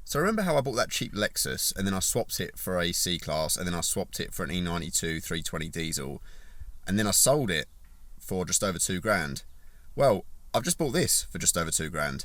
So remember how I bought that cheap Lexus and then I swapped it for a C-Class and then I swapped it for an E92 320 diesel and then I sold it for just over £2,000? Well, I've just bought this for just over £2,000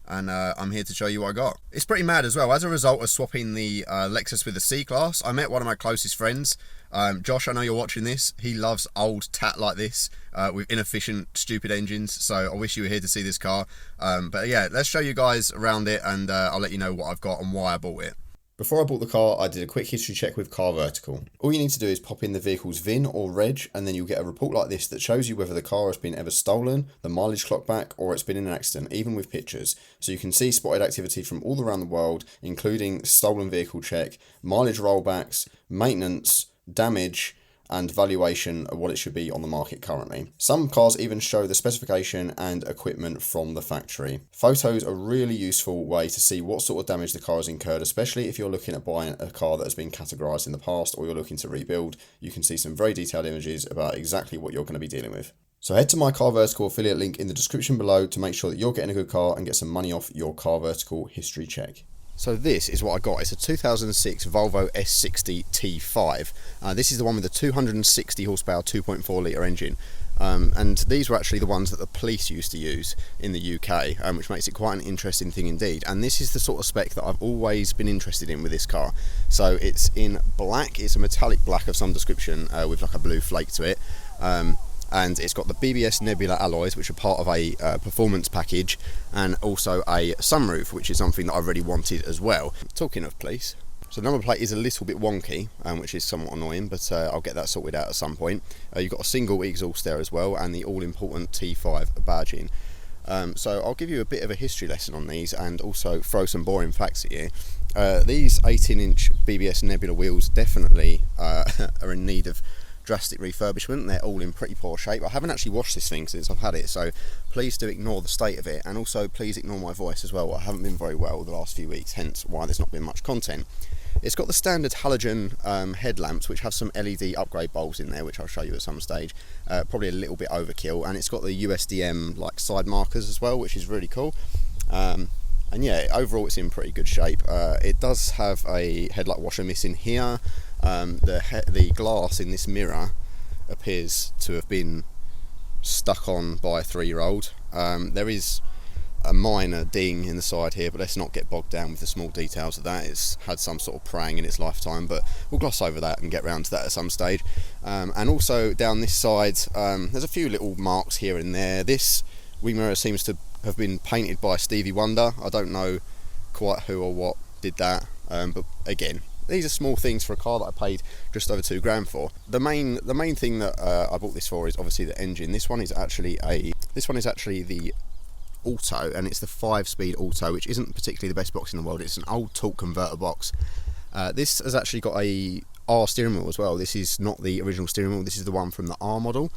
and I'm here to show you what I got. It's pretty mad as well. As a result of swapping the Lexus with the C-Class, I met one of my closest friends. Josh, I know you're watching this. He loves old tat like this with inefficient, stupid engines. So I wish you were here to see this car. But yeah, let's show you guys around it and I'll let you know what I've got and why I bought it. Before I bought the car, I did a quick history check with Car Vertical. All you need to do is pop in the vehicle's VIN or reg, and then you'll get a report like this that shows you whether the car has been ever stolen, the mileage clocked back, or it's been in an accident, even with pictures. So you can see spotted activity from all around the world, including stolen vehicle check, mileage rollbacks, maintenance, damage, and valuation of what it should be on the market currently. Some cars even show the specification and equipment from the factory. Photos are a really useful way to see what sort of damage the car has incurred, especially if you're looking at buying a car that has been categorized in the past or you're looking to rebuild. You can see some very detailed images about exactly what you're going to be dealing with. So head to my Car Vertical affiliate link in the description below to make sure that you're getting a good car and get some money off your Car Vertical history check. So this is what I got. It's a 2006 Volvo S60 T5. This is the one with the 260 horsepower 2.4 litre engine. And these were actually the ones that the police used to use in the UK, which makes it quite an interesting thing indeed. And this is the sort of spec that I've always been interested in with this car. So it's in black, it's a metallic black of some description with like a blue flake to it. And it's got the BBS Nebula alloys, which are part of a performance package, and also a sunroof, which is something that I really wanted as well. Talking of police, so the number plate is a little bit wonky, which is somewhat annoying, but I'll get that sorted out at some point. You've got a single exhaust there as well, and the all-important T5 badging. So I'll give you a bit of a history lesson on these, and also throw some boring facts at you. These 18-inch BBS Nebula wheels definitely are in need of drastic refurbishment. They're all in pretty poor shape. I haven't actually washed this thing since I've had it, so please do ignore the state of it, and also please ignore my voice as well. I haven't been very well the last few weeks, hence why there's not been much content. It's got the standard halogen headlamps, which have some LED upgrade bulbs in there, which I'll show you at some stage. Probably a little bit overkill, and it's got the USDM like side markers as well, which is really cool. And yeah, overall it's in pretty good shape. It does have a headlight washer missing here. The glass in this mirror appears to have been stuck on by a 3-year-old. There is a minor ding in the side here, but let's not get bogged down with the small details of that. It's had some sort of praying in its lifetime, but we'll gloss over that and get round to that at some stage. And also down this side, there's a few little marks here and there. This wing mirror seems to have been painted by Stevie Wonder. I don't know quite who or what did that, but again, these are small things for a car that I paid just over £2,000 for. The main thing that I bought this for is obviously the engine. This one is actually the auto, and it's the 5-speed auto, which isn't particularly the best box in the world. It's an old torque converter box. This has actually got a R steering wheel as well. This is not the original steering wheel. This is the one from the R model.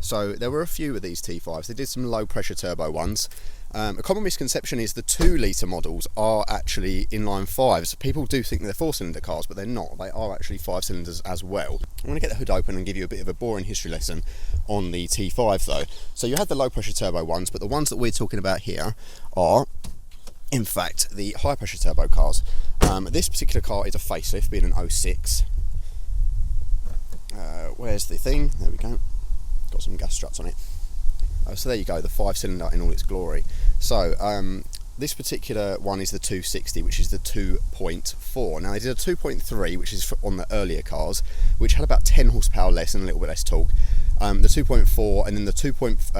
So there were a few of these T5s. They did some low pressure turbo ones. A common misconception is the 2-litre models are actually inline 5s. People do think they're 4-cylinder cars, but they're not. They are actually 5 cylinders as well. I'm going to get the hood open and give you a bit of a boring history lesson on the T5 though. So you had the low pressure turbo ones, but the ones that we're talking about here are, in fact, the high pressure turbo cars. This particular car is a facelift, being an 06. Where's the thing? There we go. Got some gas struts on it. So there you go, the 5-cylinder in all its glory. So this particular one is the 260, which is the 2.4. Now they did a 2.3, which is on the earlier cars, which had about 10 horsepower less and a little bit less torque. The 2.4, and then the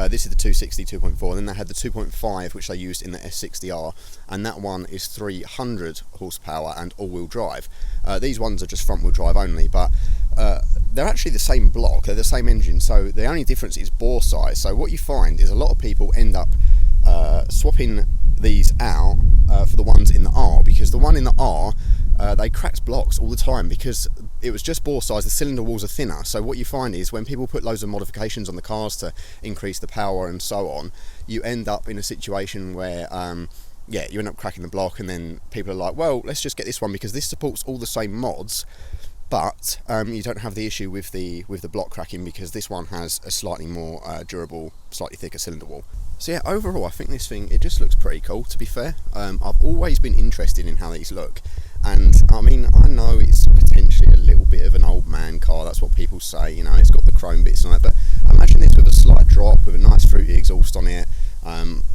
this is the 260 2.4, and then they had the 2.5, which they used in the S60R, and that one is 300 horsepower and all-wheel drive. These ones are just front-wheel drive only, but they're actually the same block, they're the same engine, so the only difference is bore size. So what you find is a lot of people end up swapping these out for the ones in the R, because the one in the R, they cracked blocks all the time because it was just bore size. The cylinder walls are thinner, so what you find is when people put loads of modifications on the cars to increase the power and so on, you end up in a situation where you end up cracking the block, and then people are like, well, let's just get this one because this supports all the same mods, but you don't have the issue with the block cracking, because this one has a slightly more durable, slightly thicker cylinder wall. So yeah, overall I think this thing, it just looks pretty cool, to be fair. I've always been interested in how these look, and I mean, I know it's potentially a little bit of an old man car, that's what people say, you know, it's got the chrome bits on it, but imagine this with a slight drop, with a nice fruity exhaust on it,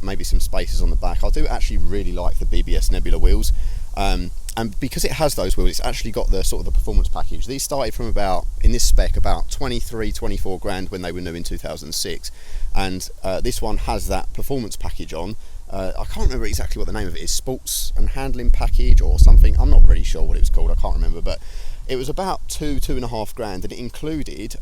maybe some spacers on the back. I do actually really like the BBS Nebula wheels, and because it has those wheels, it's actually got the sort of the performance package. These started from about, in this spec, about 24 grand when they were new in 2006, and this one has that performance package on. I can't remember exactly what the name of it is, sports and handling package or something, I'm not really sure what it was called, I can't remember, but it was about 2.5 grand, and it included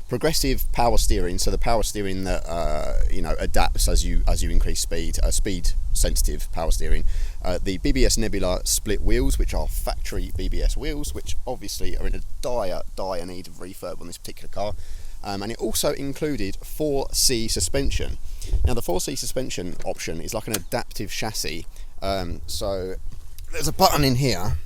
progressive power steering, so the power steering that you know, adapts as you increase speed, speed sensitive power steering. The BBS Nebula split wheels, which are factory BBS wheels, which obviously are in a dire need of refurb on this particular car. And it also included 4C suspension. Now the 4C suspension option is like an adaptive chassis. So there's a button in here,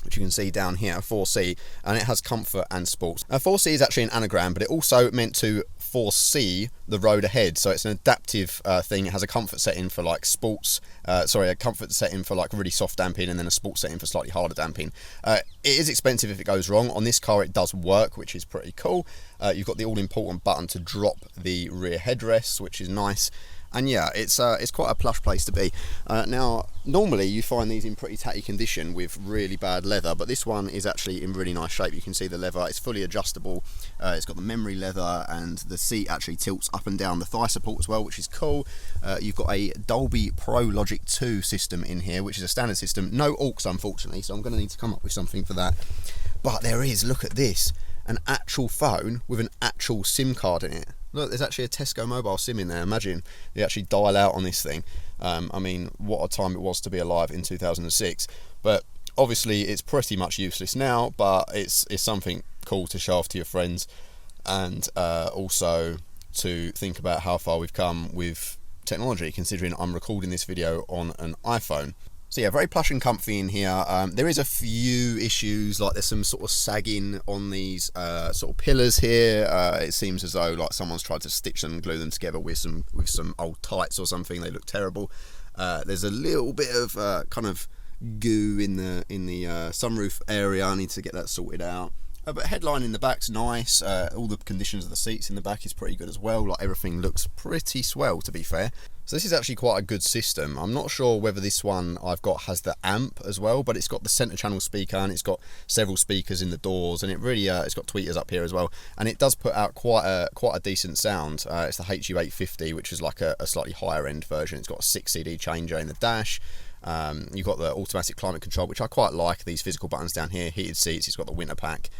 which you can see down here, 4C, and it has comfort and sports. 4C is actually an anagram, but it also meant to foresee the road ahead, so it's an adaptive thing. It has a comfort setting for like sports, a comfort setting for like really soft damping, and then a sports setting for slightly harder damping. It is expensive if it goes wrong. On this car it does work, which is pretty cool. You've got the all-important button to drop the rear headrests, which is nice. And yeah, it's quite a plush place to be. Now, normally you find these in pretty tatty condition with really bad leather, but this one is actually in really nice shape. You can see the leather, it's fully adjustable. It's got the memory leather, and the seat actually tilts up and down the thigh support as well, which is cool. You've got a Dolby Pro Logic 2 system in here, which is a standard system. No aux, unfortunately, so I'm going to need to come up with something for that. But there is, look at this, an actual phone with an actual SIM card in it. Look, there's actually a Tesco mobile SIM in there. Imagine you actually dial out on this thing. I mean, what a time it was to be alive in 2006. But obviously it's pretty much useless now, but it's something cool to show off to your friends, and also to think about how far we've come with technology, considering I'm recording this video on an iPhone. So yeah, very plush and comfy in here. There is a few issues, like there's some sort of sagging on these sort of pillars here. It seems as though like someone's tried to stitch them and glue them together with some old tights or something. They look terrible. There's a little bit of kind of goo in the sunroof area. I need to get that sorted out. But headline in the back's nice. All the conditions of the seats in the back is pretty good as well. Like everything looks pretty swell, to be fair. So this is actually quite a good system. I'm not sure whether this one I've got has the amp as well, but it's got the centre channel speaker, and it's got several speakers in the doors, and it really it's got tweeters up here as well, and it does put out quite a decent sound. It's the HU850, which is like a slightly higher end version. It's got a 6 CD changer in the dash. You've got the automatic climate control, which I quite like. These physical buttons down here, heated seats. It's got the winter pack.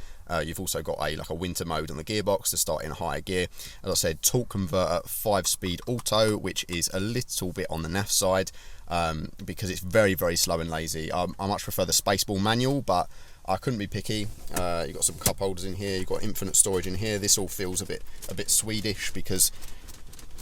You've also got a winter mode on the gearbox to start in a higher gear. As I said, torque converter 5-speed auto, which is a little bit on the naff side because it's very, very slow and lazy. I much prefer the Spaceball manual, but I couldn't be picky. You've got some cup holders in here. You've got infinite storage in here. This all feels a bit Swedish because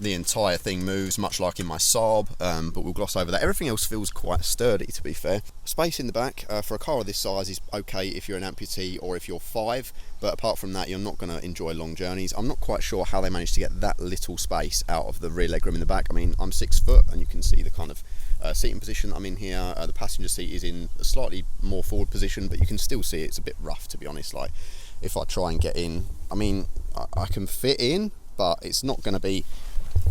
the entire thing moves, much like in my Saab, but we'll gloss over that. Everything else feels quite sturdy, to be fair. Space in the back for a car of this size is okay if you're an amputee or if you're 5, but apart from that, you're not going to enjoy long journeys. I'm not quite sure how they managed to get that little space out of the rear legroom in the back. I mean, I'm 6 foot, and you can see the kind of seating position I'm in here. The passenger seat is in a slightly more forward position, but you can still see it's a bit rough, to be honest. Like, if I try and get in, I mean, I can fit in, but it's not going to be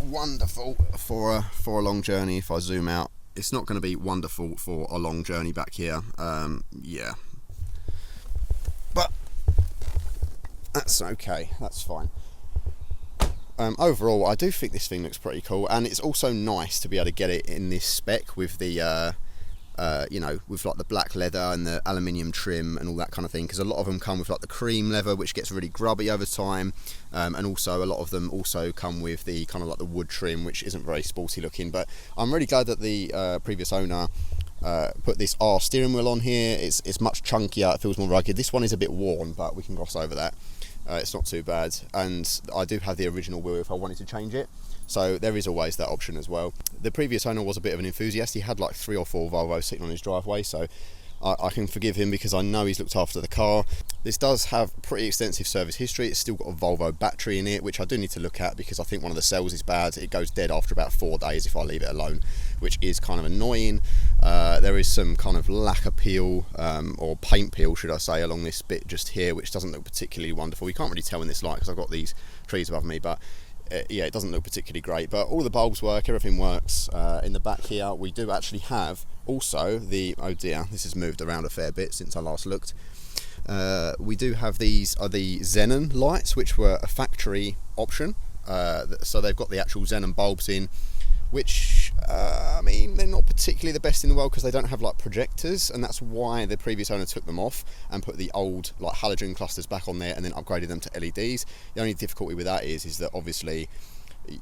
wonderful for a long journey. If I zoom out, it's not going to be wonderful for a long journey back here. Yeah, but that's okay, that's fine. Overall, I do think this thing looks pretty cool, and it's also nice to be able to get it in this spec with the you know, with like the black leather and the aluminium trim and all that kind of thing, because a lot of them come with like the cream leather, which gets really grubby over time, and also a lot of them also come with the kind of like the wood trim, which isn't very sporty looking. But I'm really glad that the previous owner put this R steering wheel on here. It's much chunkier, it feels more rugged. This one is a bit worn, but we can gloss over that. It's not too bad, and I do have the original wheel if I wanted to change it, so there is always that option as well. The previous owner was a bit of an enthusiast. He had like 3 or 4 Volvos sitting on his driveway, so I can forgive him because I know he's looked after the car. This does have pretty extensive service history. It's still got a Volvo battery in it, which I do need to look at because I think one of the cells is bad. It goes dead after about 4 days if I leave it alone, which is kind of annoying. There is some kind of lacquer peel, or paint peel should I say, along this bit just here, which doesn't look particularly wonderful. You can't really tell in this light because I've got these trees above me, but yeah, it doesn't look particularly great. But all the bulbs work, everything works. In the back here we do actually have also the, oh dear, this has moved around a fair bit since I last looked. We do have these are the xenon lights, which were a factory option. So they've got the actual xenon bulbs in, which I mean, they're not particularly the best in the world because they don't have like projectors, and that's why the previous owner took them off and put the old like halogen clusters back on there and then upgraded them to LEDs. The only difficulty with that is that obviously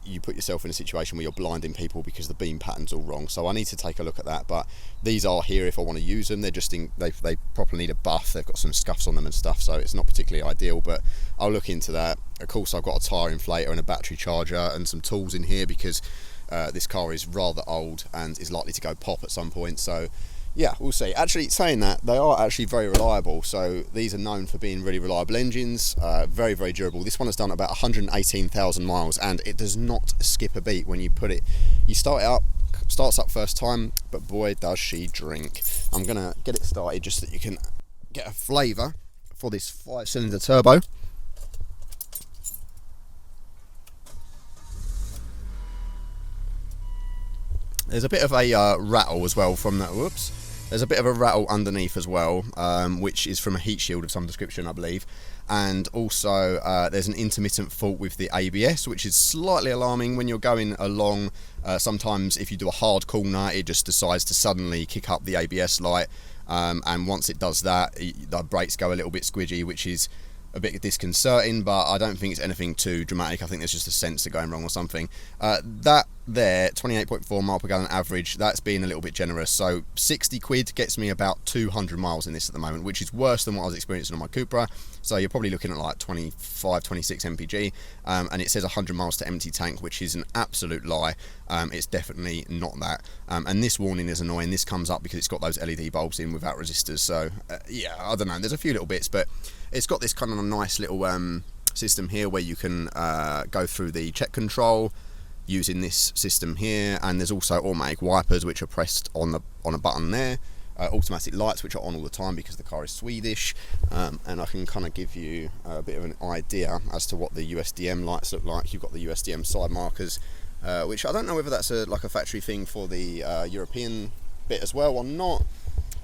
you put yourself in a situation where you're blinding people because the beam pattern's all wrong. So I need to take a look at that, but these are here if I want to use them. They're just they properly need a buff. They've got some scuffs on them and stuff, so it's not particularly ideal, but I'll look into that. Of course, I've got a tyre inflator and a battery charger and some tools in here because this car is rather old and is likely to go pop at some point. So yeah, we'll see. Actually, saying that, they are actually very reliable. So these are known for being really reliable engines, very, very durable. This one has done about 118,000 miles and it does not skip a beat when you put it. You start it up, starts up first time, but boy, does she drink. I'm gonna get it started just so that you can get a flavour for this 5-cylinder turbo. There's a bit of a rattle as well from that, whoops. There's a bit of a rattle underneath as well, which is from a heat shield of some description, I believe. And also there's an intermittent fault with the ABS, which is slightly alarming when you're going along. Sometimes if you do a hard corner, it just decides to suddenly kick up the ABS light. And once it does that, the brakes go a little bit squidgy, which is a bit disconcerting, but I don't think it's anything too dramatic. I think there's just a sensor going wrong or something. That there, 28.4 mile per gallon average, that's being a little bit generous. So 60 quid gets me about 200 miles in this at the moment, which is worse than what I was experiencing on my Cupra. So you're probably looking at like 25, 26 mpg, and it says 100 miles to empty tank, which is an absolute lie. It's definitely not that. And this warning is annoying. This comes up because it's got those LED bulbs in without resistors. So yeah, I don't know. There's a few little bits, but it's got this kind of a nice little system here where you can go through the check control using this system here, and there's also automatic wipers which are pressed on a button there, automatic lights which are on all the time because the car is Swedish, and I can kind of give you a bit of an idea as to what the USDM lights look like. You've got the USDM side markers, which I don't know whether that's like a factory thing for the European bit as well or not.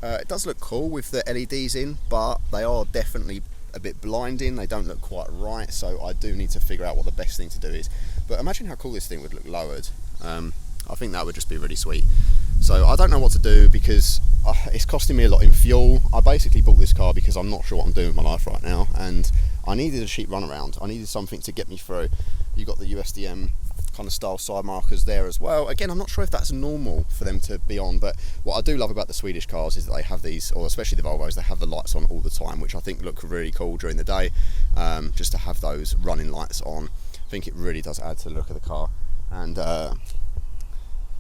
It does look cool with the LEDs in, but they are definitely a bit blinding. They don't look quite right, so I do need to figure out what the best thing to do is. But imagine how cool this thing would look lowered. I think that would just be really sweet. So I don't know what to do because it's costing me a lot in fuel. I basically bought this car because I'm not sure what I'm doing with my life right now, and I needed a cheap runaround. I needed something to get me through. You got the USDM kind of style side markers there as well. Again, I'm not sure if that's normal for them to be on, but what I do love about the Swedish cars is that they have these, or especially the Volvos, they have the lights on all the time, which I think look really cool during the day. Just to have those running lights on, I think it really does add to the look of the car. And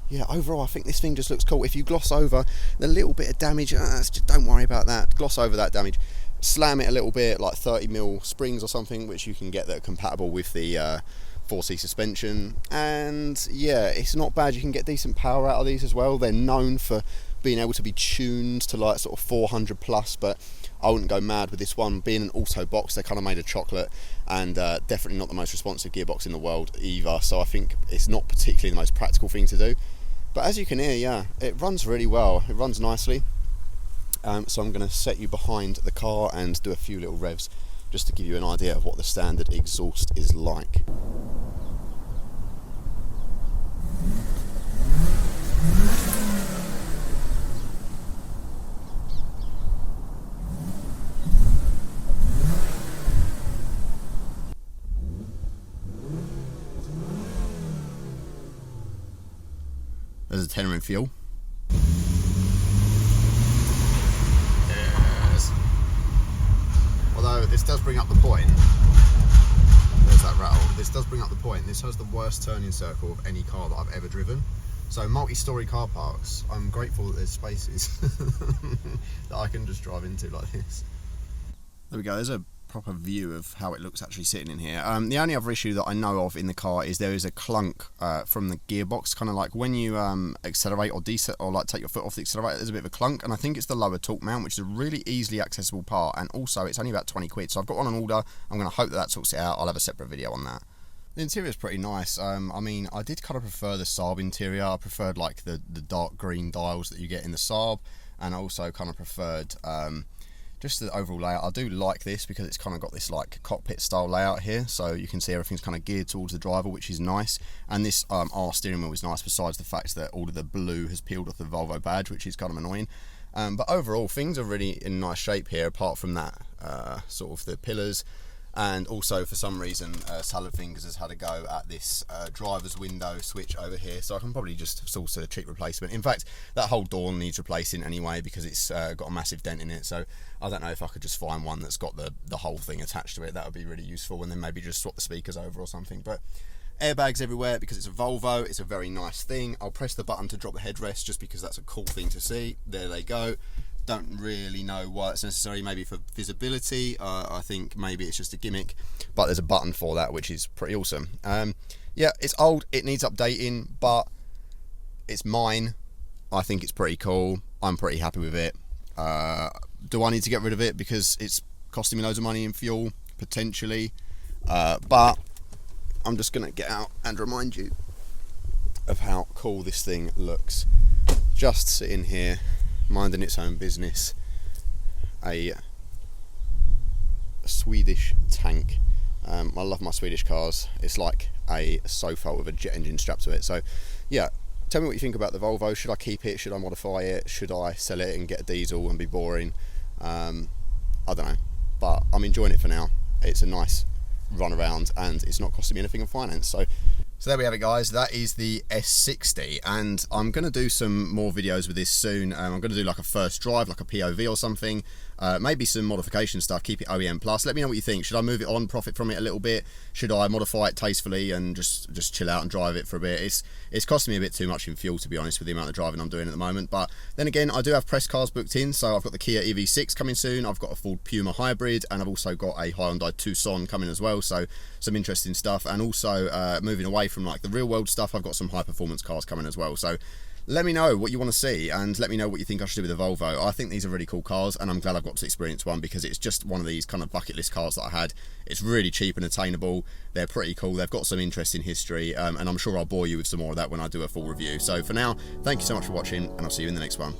yeah, overall I think this thing just looks cool. If you gloss over the little bit of damage, just don't worry about that. Gloss over that damage, slam it a little bit, like 30mm springs or something, which you can get that are compatible with the 4C suspension, and yeah, it's not bad. You can get decent power out of these as well. They're known for being able to be tuned to like sort of 400 plus, but I wouldn't go mad with this one. Being an auto box, they're kind of made of chocolate, and definitely not the most responsive gearbox in the world either, so I think it's not particularly the most practical thing to do. But as you can hear, yeah, it runs really well. It runs nicely. So I'm going to set you behind the car and do a few little revs just to give you an idea of what the standard exhaust is like. There's a tenner in fuel. Yes. Although this does bring up the point. There's that rattle. This does bring up the point. This has the worst turning circle of any car that I've ever driven. So multi-storey car parks, I'm grateful that there's spaces that I can just drive into like this. There we go, there's a proper view of how it looks actually sitting in here. The only other issue that I know of in the car is there is a clunk from the gearbox, kind of like when you accelerate or like take your foot off the accelerator, there's a bit of a clunk, and I think it's the lower torque mount, which is a really easily accessible part, and also it's only about 20 quid, so I've got one on order. I'm going to hope that that sorts it out. I'll have a separate video on that. The interior is pretty nice. I mean, I did kind of prefer the Saab interior. I preferred like the dark green dials that you get in the Saab, and I also kind of preferred just the overall layout. I do like this because it's kind of got this like cockpit style layout here, so you can see everything's kind of geared towards the driver, which is nice. And this R steering wheel is nice, besides the fact that all of the blue has peeled off the Volvo badge, which is kind of annoying. But overall, things are really in nice shape here, apart from that sort of the pillars. And also, for some reason, Salad Fingers has had a go at this driver's window switch over here, so I can probably just source a cheap replacement. In fact, that whole door needs replacing anyway because it's got a massive dent in it, so I don't know if I could just find one that's got the whole thing attached to it. That would be really useful, and then maybe just swap the speakers over or something. But airbags everywhere because it's a Volvo. It's a very nice thing. I'll press the button to drop the headrest just because that's a cool thing to see. There they go. Don't really know why it's necessary, maybe for visibility. I think maybe it's just a gimmick, but there's a button for that, which is pretty awesome. Yeah, it's old, it needs updating, but it's mine. I think it's pretty cool. I'm pretty happy with it. Do I need to get rid of it because it's costing me loads of money in fuel? Potentially. But I'm just gonna get out and remind you of how cool this thing looks. Just sitting here, minding its own business. A Swedish tank. I love my Swedish cars. It's like a sofa with a jet engine strapped to it. So yeah, tell me what you think about the Volvo. Should I keep it? Should I modify it? Should I sell it and get a diesel and be boring? I don't know, but I'm enjoying it for now. It's a nice run around and it's not costing me anything in finance. So there we have it, guys. That is the S60, and I'm going to do some more videos with this soon. I'm going to do like a first drive, like a POV or something, maybe some modification stuff, keep it OEM plus. Let me know what you think. Should I move it on, profit from it a little bit? Should I modify it tastefully and just chill out and drive it for a bit? It's costing me a bit too much in fuel, to be honest, with the amount of driving I'm doing at the moment. But then again, I do have press cars booked in, so I've got the Kia EV6 coming soon, I've got a Ford Puma hybrid, and I've also got a Hyundai Tucson coming as well, so some interesting stuff. And also moving away from like the real world stuff, I've got some high performance cars coming as well. So let me know what you want to see, and let me know what you think I should do with the Volvo. I think these are really cool cars, and I'm glad I've got to experience one because it's just one of these kind of bucket list cars that I had. It's really cheap and attainable. They're pretty cool. They've got some interesting history, and I'm sure I'll bore you with some more of that when I do a full review. So for now, thank you so much for watching, and I'll see you in the next one.